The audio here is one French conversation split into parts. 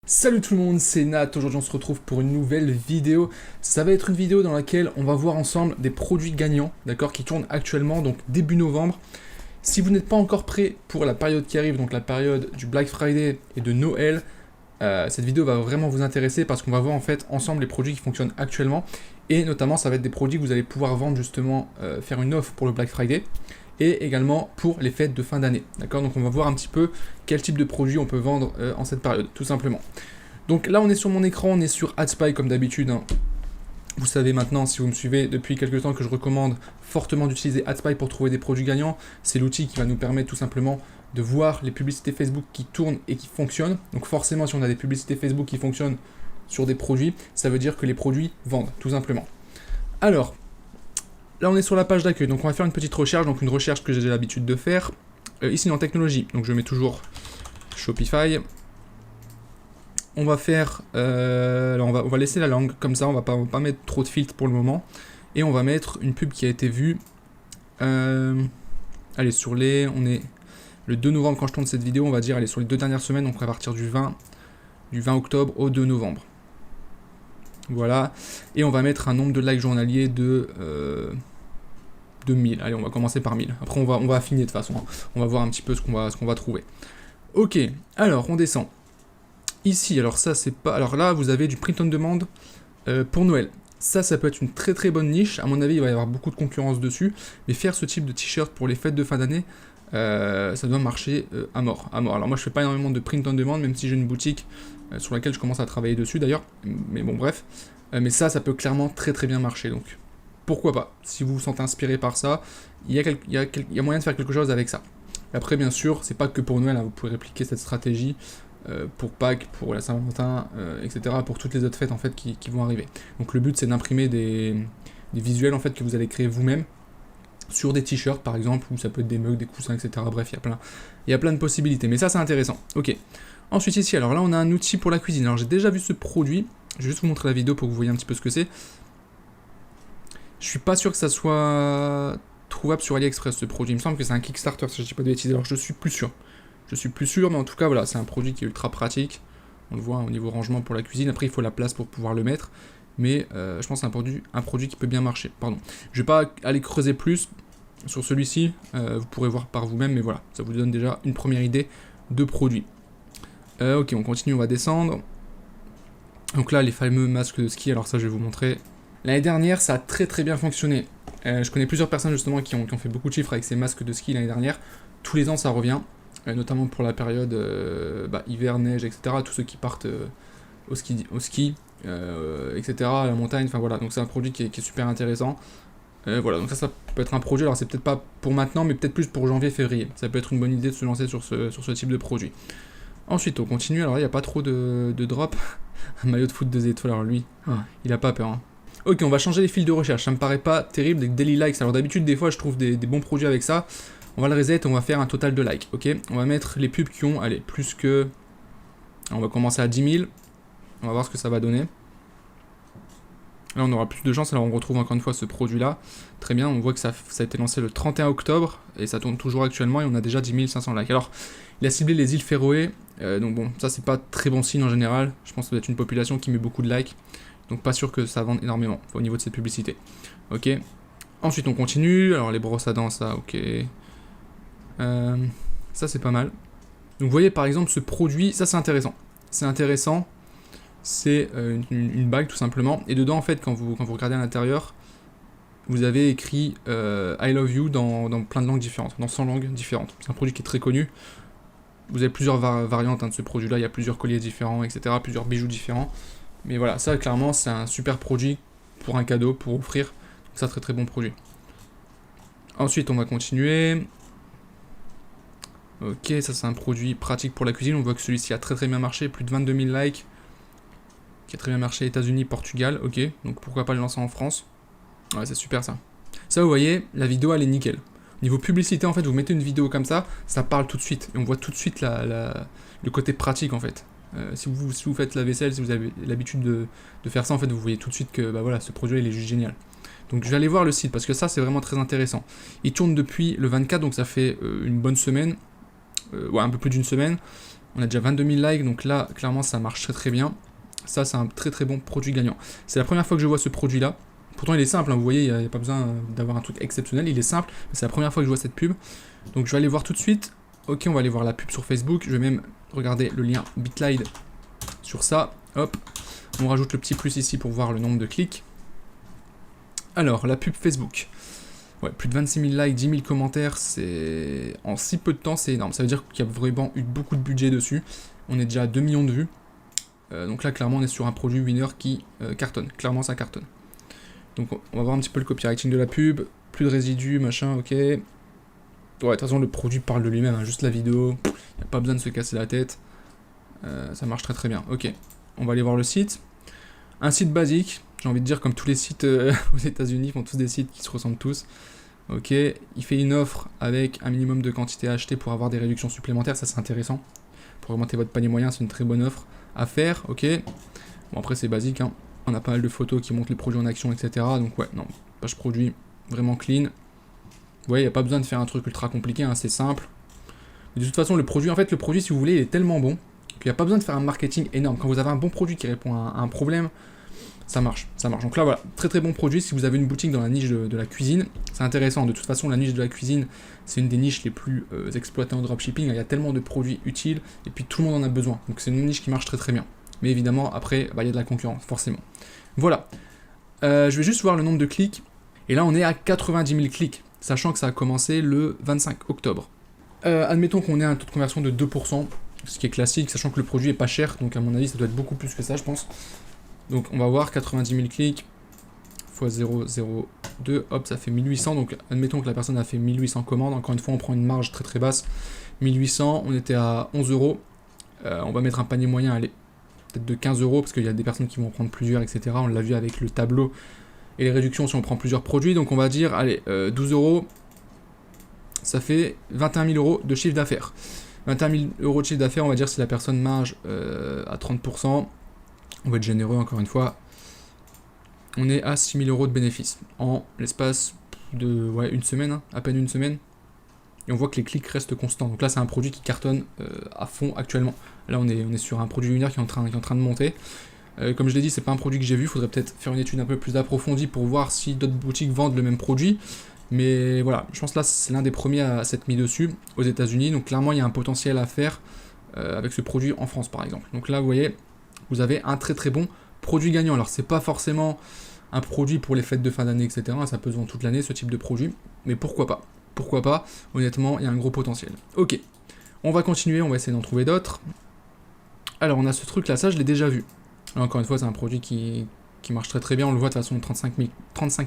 Salut tout le monde, c'est Nat. Aujourd'hui on se retrouve pour une nouvelle vidéo. Ça va être une vidéo dans laquelle on va voir ensemble des produits gagnants, d'accord, qui tournent actuellement, donc début novembre. Si vous n'êtes pas encore prêt pour la période qui arrive, donc la période du Black Friday et de Noël, cette vidéo va vraiment vous intéresser parce qu'on va voir en fait ensemble les produits qui fonctionnent actuellement. Et notamment ça va être des produits que vous allez pouvoir vendre justement, faire une offre pour le Black Friday. Et également pour les fêtes de fin d'année. D'accord? Donc on va voir un petit peu quel type de produit on peut vendre en cette période, tout simplement. Donc là on est sur mon écran, on est sur AdSpy comme d'habitude. Hein. Vous savez maintenant, si vous me suivez depuis quelques temps, que je recommande fortement d'utiliser AdSpy pour trouver des produits gagnants. C'est l'outil qui va nous permettre tout simplement de voir les publicités Facebook qui tournent et qui fonctionnent. Donc forcément, si on a des publicités Facebook qui fonctionnent sur des produits, ça veut dire que les produits vendent, tout simplement. Alors, là, on est sur la page d'accueil, donc on va faire une petite recherche, donc une recherche que j'ai l'habitude de faire. Ici, dans technologie, donc je mets toujours Shopify. On va faire, alors on va laisser la langue comme ça, on va pas mettre trop de filtres pour le moment. Et on va mettre une pub qui a été vue. Allez, on est le 2 novembre quand je tourne cette vidéo, on va dire, allez, sur les 2 dernières semaines, donc à partir du 20 octobre au 2 novembre. Voilà, et on va mettre un nombre de likes journaliers de 1000. Allez, on va commencer par 1000. Après, on va affiner de toute façon. On va voir un petit peu ce qu'on va trouver. Ok, alors on descend. Ici, alors ça, c'est pas. Alors là, vous avez du print on demand pour Noël. Ça peut être une très très bonne niche. À mon avis, il va y avoir beaucoup de concurrence dessus. Mais faire ce type de t-shirt pour les fêtes de fin d'année, ça doit marcher à mort. Alors moi, je fais pas énormément de print on demand, même si j'ai une boutique sur laquelle je commence à travailler dessus d'ailleurs. Mais bon, bref. Mais ça peut clairement très très bien marcher. Donc pourquoi pas, si vous vous sentez inspiré par ça, il y a moyen de faire quelque chose avec ça. Après, bien sûr, c'est pas que pour Noël, hein, vous pouvez répliquer cette stratégie pour Pâques, pour la Saint-Valentin, etc., pour toutes les autres fêtes en fait qui vont arriver. Donc le but, c'est d'imprimer des visuels en fait que vous allez créer vous-même sur des t-shirts par exemple, ou ça peut être des mugs, des coussins, etc. Bref, il y a plein de possibilités, mais ça c'est intéressant. Ok. Ensuite ici, alors là on a un outil pour la cuisine. Alors j'ai déjà vu ce produit, je vais juste vous montrer la vidéo pour que vous voyez un petit peu ce que c'est. Je suis pas sûr que ça soit trouvable sur AliExpress ce produit. Il me semble que c'est un Kickstarter, si je dis pas de bêtises. Alors je suis plus sûr. Mais en tout cas voilà, c'est un produit qui est ultra pratique. On le voit au niveau rangement pour la cuisine. Après il faut la place pour pouvoir le mettre. Mais je pense que c'est un produit qui peut bien marcher. Pardon. Je vais pas aller creuser plus sur celui-ci. Vous pourrez voir par vous-même, mais voilà, ça vous donne déjà une première idée de produit. Ok, on continue, on va descendre. Donc là, les fameux masques de ski, alors ça je vais vous montrer. L'année dernière, ça a très très bien fonctionné. Je connais plusieurs personnes justement qui ont fait beaucoup de chiffres avec ces masques de ski l'année dernière. Tous les ans, ça revient, notamment pour la période hiver, neige, etc. Tous ceux qui partent au ski, etc. à la montagne, enfin voilà. Donc c'est un produit qui est super intéressant. Voilà, donc ça peut être un projet. Alors c'est peut-être pas pour maintenant, mais peut-être plus pour janvier-février. Ça peut être une bonne idée de se lancer sur ce type de produit. Ensuite, on continue. Alors là, il n'y a pas trop de drop. Un maillot de foot 2 étoiles, alors lui, il a pas peur. Hein. Ok, on va changer les fils de recherche, ça me paraît pas terrible, des daily likes. Alors d'habitude, des fois, je trouve des bons produits avec ça. On va le reset, on va faire un total de likes, ok. On va mettre les pubs qui ont, allez, plus que... On va commencer à 10 000. On va voir ce que ça va donner. Là, on aura plus de chance, alors on retrouve encore une fois ce produit-là. Très bien, on voit que ça a été lancé le 31 octobre, et ça tourne toujours actuellement, et on a déjà 10 500 likes. Alors, il a ciblé les îles Féroé, donc bon, ça c'est pas très bon signe en général. Je pense que ça doit être une population qui met beaucoup de likes. Donc pas sûr que ça vende énormément au niveau de cette publicité. Ok. Ensuite on continue. Alors les brosses à dents, ça, ok. Ça c'est pas mal. Donc vous voyez par exemple ce produit, ça c'est intéressant. C'est intéressant. C'est une bague tout simplement. Et dedans en fait quand vous regardez à l'intérieur, vous avez écrit I love you dans plein de langues différentes, dans 100 langues différentes. C'est un produit qui est très connu. Vous avez plusieurs variantes de ce produit-là. Il y a plusieurs colliers différents, etc. Plusieurs bijoux différents. Mais voilà, ça clairement c'est un super produit pour un cadeau, pour offrir. Donc ça, très très bon produit. Ensuite on va continuer. Ok, ça c'est un produit pratique pour la cuisine. On voit que celui-ci a très très bien marché, plus de 22 000 likes. Qui a très bien marché États-Unis, Portugal, ok. Donc pourquoi pas le lancer en France. Ouais, c'est super ça. Ça vous voyez, la vidéo elle est nickel. Niveau publicité en fait, vous mettez une vidéo comme ça parle tout de suite. Et on voit tout de suite le côté pratique en fait. Si vous faites la vaisselle, si vous avez l'habitude de faire ça, en fait, vous voyez tout de suite que bah voilà, ce produit il est juste génial. Donc je vais aller voir le site parce que ça c'est vraiment très intéressant. Il tourne depuis le 24, donc ça fait une bonne semaine, ouais, un peu plus d'une semaine. On a déjà 22 000 likes, donc là, clairement, ça marche très très bien. Ça, c'est un très très bon produit gagnant. C'est la première fois que je vois ce produit-là. Pourtant, il est simple, hein, vous voyez, il n'y a pas besoin d'avoir un truc exceptionnel, il est simple. Mais c'est la première fois que je vois cette pub. Donc, je vais aller voir tout de suite. Ok, on va aller voir la pub sur Facebook. Je vais même regarder le lien Bitlide sur ça. Hop, on rajoute le petit plus ici pour voir le nombre de clics. Alors, la pub Facebook. Ouais, plus de 26 000 likes, 10 000 commentaires, c'est... En si peu de temps, c'est énorme. Ça veut dire qu'il y a vraiment eu beaucoup de budget dessus. On est déjà à 2 millions de vues. Donc là, clairement, on est sur un produit winner qui cartonne. Clairement, ça cartonne. Donc, on va voir un petit peu le copywriting de la pub. Plus de résidus, machin, ok. Ouais, de toute façon, le produit parle de lui-même. Hein, juste la vidéo. Il n'y a pas besoin de se casser la tête. Ça marche très très bien. Ok, on va aller voir le site. Un site basique. J'ai envie de dire, comme tous les sites aux États-Unis, ils font tous des sites qui se ressemblent tous. Ok, il fait une offre avec un minimum de quantité à acheter pour avoir des réductions supplémentaires, ça c'est intéressant. Pour augmenter votre panier moyen, c'est une très bonne offre à faire, ok. Bon après c'est basique, hein. On a pas mal de photos qui montrent les produits en action, etc. Donc ouais, non, page produit vraiment clean. Ouais, il n'y a pas besoin de faire un truc ultra compliqué, hein, c'est simple. Mais de toute façon, le produit, si vous voulez, il est tellement bon qu'il n'y a pas besoin de faire un marketing énorme. Quand vous avez un bon produit qui répond à un problème, ça marche, ça marche. Donc là, voilà, très très bon produit. Si vous avez une boutique dans la niche de la cuisine, c'est intéressant. De toute façon, la niche de la cuisine, c'est une des niches les plus exploitées en dropshipping. Il y a tellement de produits utiles et puis tout le monde en a besoin. Donc c'est une niche qui marche très très bien. Mais évidemment, après, il y a de la concurrence, forcément. Voilà. Je vais juste voir le nombre de clics. Et là, on est à 90 000 clics, sachant que ça a commencé le 25 octobre. Admettons qu'on ait un taux de conversion de 2%, ce qui est classique, sachant que le produit est pas cher. Donc à mon avis, ça doit être beaucoup plus que ça, je pense. Donc on va voir 90 000 clics x 0,02, hop, ça fait 1800. Donc admettons que la personne a fait 1800 commandes. Encore une fois, on prend une marge très très basse. 1800, on était à 11 euros. On va mettre un panier moyen, allez, peut-être de 15 euros, parce qu'il y a des personnes qui vont en prendre plusieurs, etc. On l'a vu avec le tableau et les réductions si on prend plusieurs produits. Donc on va dire, allez, 12 euros, ça fait 21 000 euros de chiffre d'affaires. 21 000 euros de chiffre d'affaires, on va dire si la personne marge à 30%. On va être généreux encore une fois. On est à 6 000 euros de bénéfices en l'espace de une semaine, hein, à peine une semaine. Et on voit que les clics restent constants. Donc là, c'est un produit qui cartonne à fond actuellement. Là, on est sur un produit lunaire qui est en train de monter. Comme je l'ai dit, c'est pas un produit que j'ai vu. Il faudrait peut-être faire une étude un peu plus approfondie pour voir si d'autres boutiques vendent le même produit. Mais voilà, je pense que là, c'est l'un des premiers à s'être mis dessus aux États-Unis. Donc clairement, il y a un potentiel à faire avec ce produit en France, par exemple. Donc là, vous voyez, vous avez un très très bon produit gagnant. Alors c'est pas forcément un produit pour les fêtes de fin d'année, etc. Ça peut se vendre toute l'année ce type de produit, mais pourquoi pas. Pourquoi pas, honnêtement, il y a un gros potentiel. Ok, on va continuer, on va essayer d'en trouver d'autres. Alors on a ce truc là, ça je l'ai déjà vu. Alors, encore une fois, c'est un produit qui marche très très bien, on le voit de toute façon, 35 000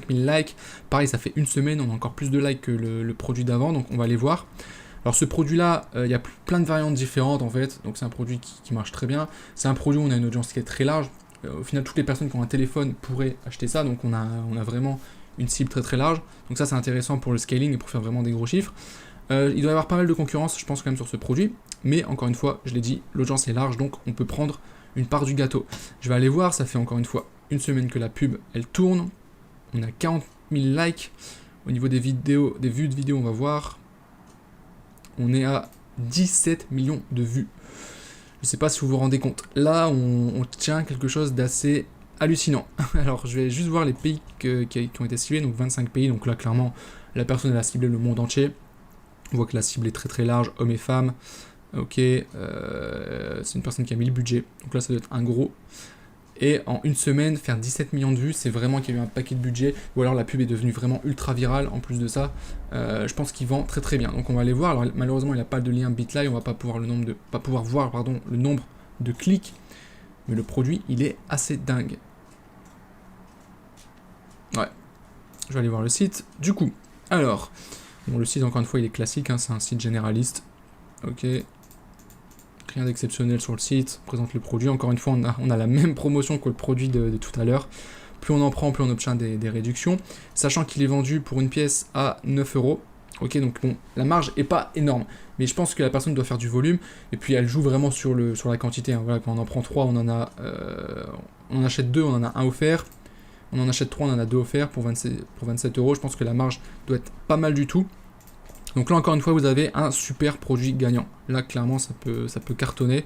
likes. Pareil, ça fait une semaine, on a encore plus de likes que le produit d'avant, donc on va aller voir. Alors ce produit-là, il y a plein de variantes différentes en fait, donc c'est un produit qui marche très bien. C'est un produit où on a une audience qui est très large. Au final, toutes les personnes qui ont un téléphone pourraient acheter ça, donc on a vraiment une cible très très large. Donc ça, c'est intéressant pour le scaling et pour faire vraiment des gros chiffres. Il doit y avoir pas mal de concurrence, je pense, quand même sur ce produit. Mais encore une fois, je l'ai dit, l'audience est large, donc on peut prendre une part du gâteau. Je vais aller voir, ça fait encore une fois une semaine que la pub, elle tourne. On a 40 000 likes. Au niveau des vidéos, des vues de vidéos, on va voir. On est à 17 millions de vues. Je ne sais pas si vous vous rendez compte. Là, on tient quelque chose d'assez hallucinant. Alors, je vais juste voir les pays qui ont été ciblés. Donc, 25 pays. Donc là, clairement, la personne, elle a ciblé le monde entier. On voit que la cible est très très large, hommes et femmes. Ok, c'est une personne qui a mis le budget. Donc là, ça doit être un gros. Et en une semaine, faire 17 millions de vues, c'est vraiment qu'il y a eu un paquet de budget. Ou alors la pub est devenue vraiment ultra virale. En plus de ça, je pense qu'il vend très très bien. Donc on va aller voir. Alors malheureusement, il n'y a pas de lien Bitlide. On va pas pouvoir voir le nombre de clics. Mais le produit, il est assez dingue. Ouais. Je vais aller voir le site. Du coup, alors, bon, le site encore une fois, il est classique. Hein, c'est un site généraliste. Ok. Rien d'exceptionnel sur le site, on présente le produit. Encore une fois, on a la même promotion que le produit de tout à l'heure. Plus on en prend, plus on obtient des réductions. Sachant qu'il est vendu pour une pièce à 9 euros. Ok, donc bon, la marge est pas énorme. Mais je pense que la personne doit faire du volume. Et puis elle joue vraiment sur la quantité. Hein. Voilà, quand on en prend 3, on en achète 2, on en a un offert. On en achète 3, on en a 2 offerts pour 27 euros. Je pense que la marge doit être pas mal du tout. Donc là, encore une fois, vous avez un super produit gagnant. Là, clairement, ça peut cartonner.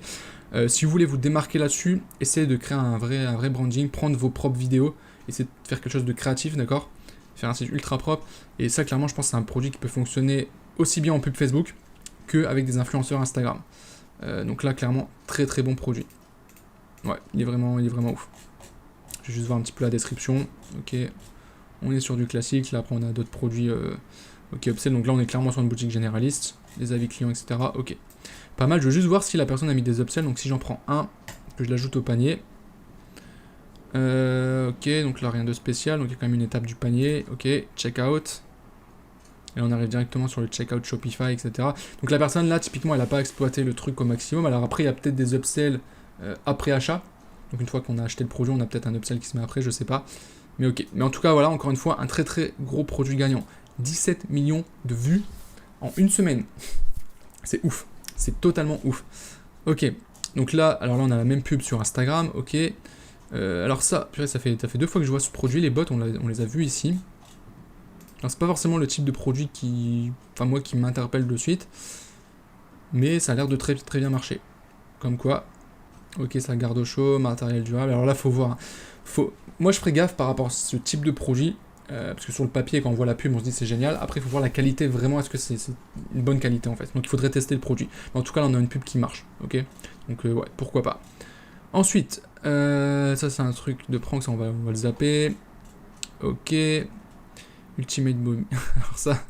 Si vous voulez vous démarquer là-dessus, essayez de créer un vrai branding, prendre vos propres vidéos, essayez de faire quelque chose de créatif, d'accord? Faire un site ultra propre. Et ça, clairement, je pense que c'est un produit qui peut fonctionner aussi bien en pub Facebook qu'avec des influenceurs Instagram. Donc là, clairement, très très bon produit. Ouais, il est vraiment ouf. Je vais juste voir un petit peu la description. Ok, on est sur du classique. Là, après, on a d'autres produits. Ok, upsell. Donc là, on est clairement sur une boutique généraliste. Des avis clients, etc. Ok, pas mal. Je veux juste voir si la personne a mis des upsells. Donc si j'en prends un, que je l'ajoute au panier. Ok, donc là, rien de spécial. Donc il y a quand même une étape du panier. Ok, checkout. Et on arrive directement sur le checkout Shopify, etc. Donc la personne là, typiquement, elle n'a pas exploité le truc au maximum. Alors après, il y a peut-être des upsells après achat. Donc une fois qu'on a acheté le produit, on a peut-être un upsell qui se met après, je sais pas. Mais ok. Mais en tout cas, voilà, encore une fois, un très très gros produit gagnant. 17 millions de vues en une semaine. C'est ouf. C'est totalement ouf. Ok. Donc là, alors là, on a la même pub sur Instagram. Ok. Alors ça, ça fait 2 fois que je vois ce produit. Les bots, on les a vus ici. Alors c'est pas forcément le type de produit qui m'interpelle de suite, mais ça a l'air de très bien marcher. Comme quoi, ok, ça garde au chaud, matériel durable. Alors là, faut voir. Moi, je ferai gaffe par rapport à ce type de produit, parce que sur le papier, quand on voit la pub, on se dit c'est génial. Après, il faut voir la qualité vraiment. Est-ce que c'est une bonne qualité en fait? Donc, il faudrait tester le produit. Mais en tout cas, là, on a une pub qui marche. Ok. Donc ouais, pourquoi pas. Ensuite, ça c'est un truc de prank, ça on va le zapper. Ok. Ultimate Bomb. Alors ça.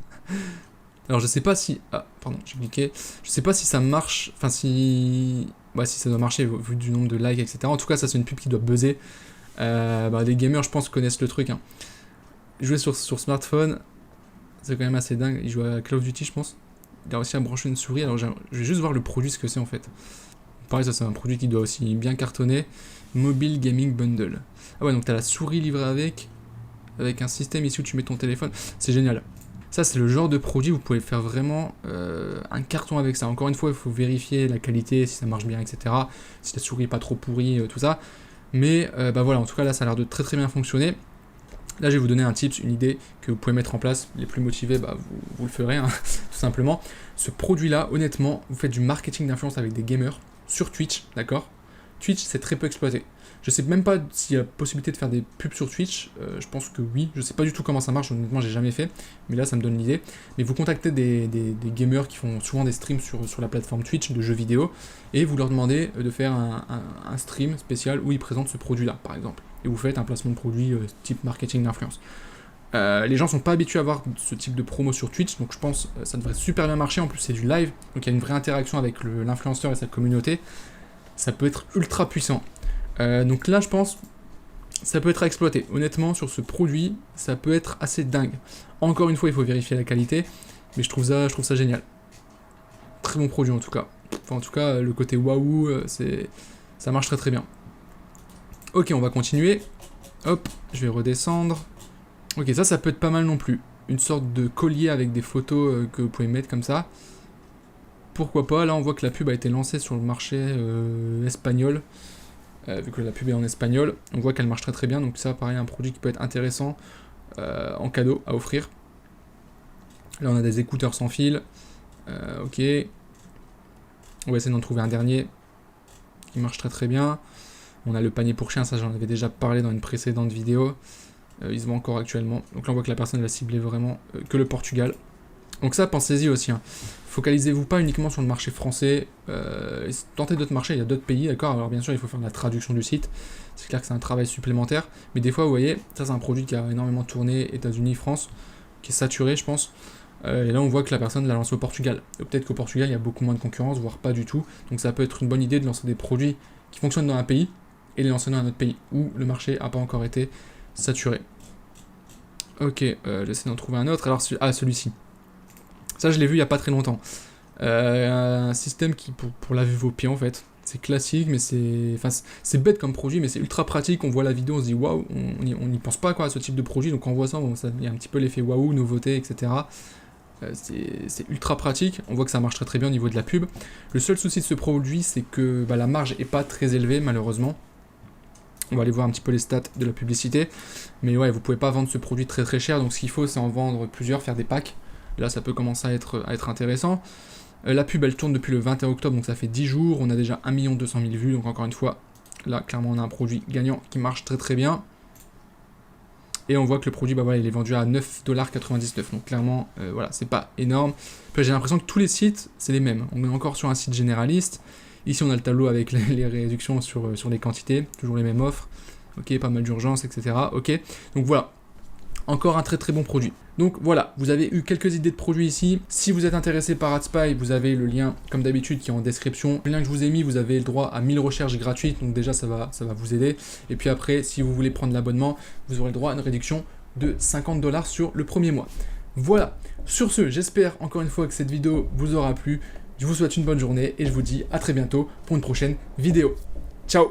Alors je sais pas si. Ah, pardon, j'ai cliqué. Je sais pas si ça marche. Enfin si. Bah si ça doit marcher vu du nombre de likes, etc. En tout cas, ça c'est une pub qui doit buzzer. Les gamers, je pense, connaissent le truc. Hein. Jouer sur smartphone, c'est quand même assez dingue. Il joue à Call of Duty, je pense. Il a réussi à brancher une souris. Alors je vais juste voir le produit, ce que c'est en fait. Pareil, ça c'est un produit qui doit aussi bien cartonner. Mobile Gaming Bundle. Ah ouais, donc t'as la souris livrée avec un système ici où tu mets ton téléphone. C'est génial. Ça, c'est le genre de produit où vous pouvez faire vraiment un carton avec ça. Encore une fois, il faut vérifier la qualité, si ça marche bien, etc. Si la souris n'est pas trop pourrie, tout ça. Mais voilà, en tout cas, là, ça a l'air de très bien fonctionner. Là, je vais vous donner un tips, une idée que vous pouvez mettre en place. Les plus motivés, vous le ferez, hein, tout simplement. Ce produit-là, honnêtement, vous faites du marketing d'influence avec des gamers sur Twitch, d'accord? Twitch, c'est très peu exploité. Je sais même pas s'il y a possibilité de faire des pubs sur Twitch, je pense que oui, je sais pas du tout comment ça marche, honnêtement j'ai jamais fait, mais là ça me donne l'idée. Mais vous contactez des gamers qui font souvent des streams sur la plateforme Twitch de jeux vidéo, et vous leur demandez de faire un stream spécial où ils présentent ce produit-là, par exemple. Et vous faites un placement de produit type marketing d'influence. Les gens sont pas habitués à voir ce type de promo sur Twitch, donc je pense que ça devrait super bien marcher, en plus c'est du live, donc il y a une vraie interaction avec l'influenceur et sa communauté, ça peut être ultra puissant. Donc là, je pense, ça peut être exploité. Honnêtement, sur ce produit, ça peut être assez dingue. Encore une fois, il faut vérifier la qualité, mais je trouve ça génial. Très bon produit en tout cas. Enfin, en tout cas, le côté waouh, ça marche très bien. Ok, on va continuer. Hop, je vais redescendre. Ok, ça peut être pas mal non plus. Une sorte de collier avec des photos que vous pouvez mettre comme ça. Pourquoi pas? Là, on voit que la pub a été lancée sur le marché espagnol. Vu que la pub est en espagnol, on voit qu'elle marche très bien, donc ça pareil un produit qui peut être intéressant en cadeau à offrir. Là on a des écouteurs sans fil, ok, on va essayer d'en trouver un dernier qui marche très bien. On a le panier pour chien, ça j'en avais déjà parlé dans une précédente vidéo, il se vend encore actuellement, donc là on voit que la personne va cibler vraiment que le Portugal. Donc ça, pensez-y aussi. Hein. Focalisez-vous pas uniquement sur le marché français. Tentez d'autres marchés, il y a d'autres pays, d'accord? Alors bien sûr, il faut faire de la traduction du site. C'est clair que c'est un travail supplémentaire. Mais des fois, vous voyez, ça c'est un produit qui a énormément tourné États-Unis, France, qui est saturé, je pense. Et là, on voit que la personne l'a lancé au Portugal. Peut-être qu'au Portugal, il y a beaucoup moins de concurrence, voire pas du tout. Donc ça peut être une bonne idée de lancer des produits qui fonctionnent dans un pays et les lancer dans un autre pays où le marché n'a pas encore été saturé. Ok, j'essaie d'en trouver un autre. Alors, celui-ci. Ça, je l'ai vu il n'y a pas très longtemps. Un système qui, pour laver vos pieds, en fait. C'est classique, mais c'est bête comme produit, mais c'est ultra pratique. On voit la vidéo, on se dit waouh, on n'y pense pas quoi, à ce type de produit. Donc, quand on voit ça, il y a un petit peu l'effet waouh, nouveauté, etc. C'est ultra pratique. On voit que ça marche très bien au niveau de la pub. Le seul souci de ce produit, c'est que la marge n'est pas très élevée, malheureusement. On va aller voir un petit peu les stats de la publicité. Mais ouais, vous pouvez pas vendre ce produit très cher. Donc, ce qu'il faut, c'est en vendre plusieurs, faire des packs. Et là, ça peut commencer à être intéressant. La pub, elle tourne depuis le 21 octobre, donc ça fait 10 jours. On a déjà 1 200 000 vues, donc encore une fois, là, clairement, on a un produit gagnant qui marche très très bien. Et on voit que le produit, bah voilà, il est vendu à 9,99$. Donc clairement, voilà, c'est pas énorme. Puis j'ai l'impression que tous les sites, c'est les mêmes. On est encore sur un site généraliste. Ici, on a le tableau avec les réductions sur les quantités. Toujours les mêmes offres. Ok, pas mal d'urgence, etc. Ok, donc voilà. Encore un très très bon produit. Donc voilà, vous avez eu quelques idées de produits ici. Si vous êtes intéressé par AdSpy, vous avez le lien comme d'habitude qui est en description. Le lien que je vous ai mis, vous avez le droit à 1000 recherches gratuites, donc déjà ça va vous aider. Et puis après, si vous voulez prendre l'abonnement, vous aurez le droit à une réduction de 50$ sur le premier mois. Voilà, sur ce, j'espère encore une fois que cette vidéo vous aura plu. Je vous souhaite une bonne journée et je vous dis à très bientôt pour une prochaine vidéo. Ciao!